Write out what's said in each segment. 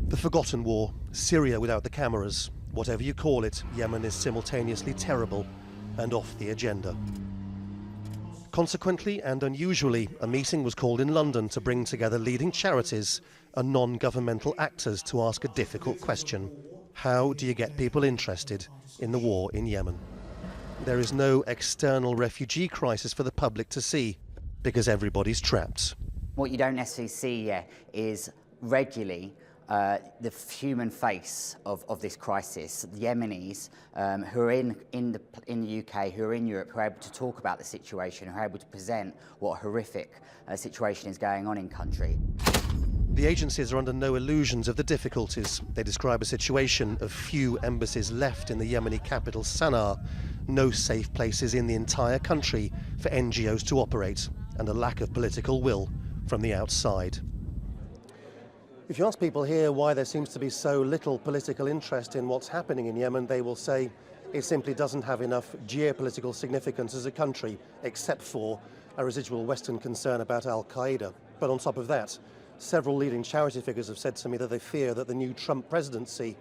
The forgotten war, Syria without the cameras, whatever you call it, Yemen is simultaneously terrible and off the agenda. Consequently and unusually, a meeting was called in London to bring together leading charities and non-governmental actors to ask a difficult question. How do you get people interested in the war in Yemen? There is no external refugee crisis for the public to see because everybody's trapped. What you don't necessarily see yet is regularly the human face of this crisis. The Yemenis who are in the UK, who are in Europe, who are able to talk about the situation, who are able to present what a horrific situation is going on in country. The agencies are under no illusions of the difficulties. They describe a situation of few embassies left in the Yemeni capital Sana'a, no safe places in the entire country for NGOs to operate, and a lack of political will from the outside. If you ask people here why there seems to be so little political interest in what's happening in Yemen, they will say it simply doesn't have enough geopolitical significance as a country, except for a residual Western concern about Al-Qaeda. But on top of that, several leading charity figures have said to me that they fear that the new Trump presidency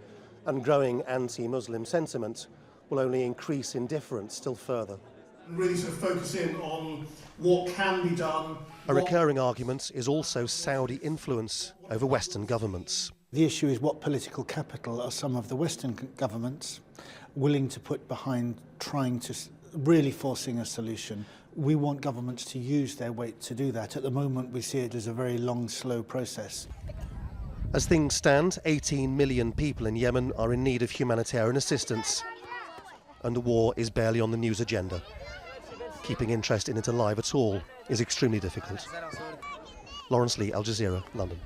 and growing anti-Muslim sentiment will only increase indifference still further. Really sort of focus in on what can be done. A recurring argument is also Saudi influence over Western governments. The issue is what political capital are some of the Western governments willing to put behind trying to really forcing a solution. We want governments to use their weight to do that. At the moment, we see it as a very long, slow process. As things stand, 18 million people in Yemen are in need of humanitarian assistance, and the war is barely on the news agenda. Keeping interest in it alive at all is extremely difficult. Laurence, Al Jazeera, London.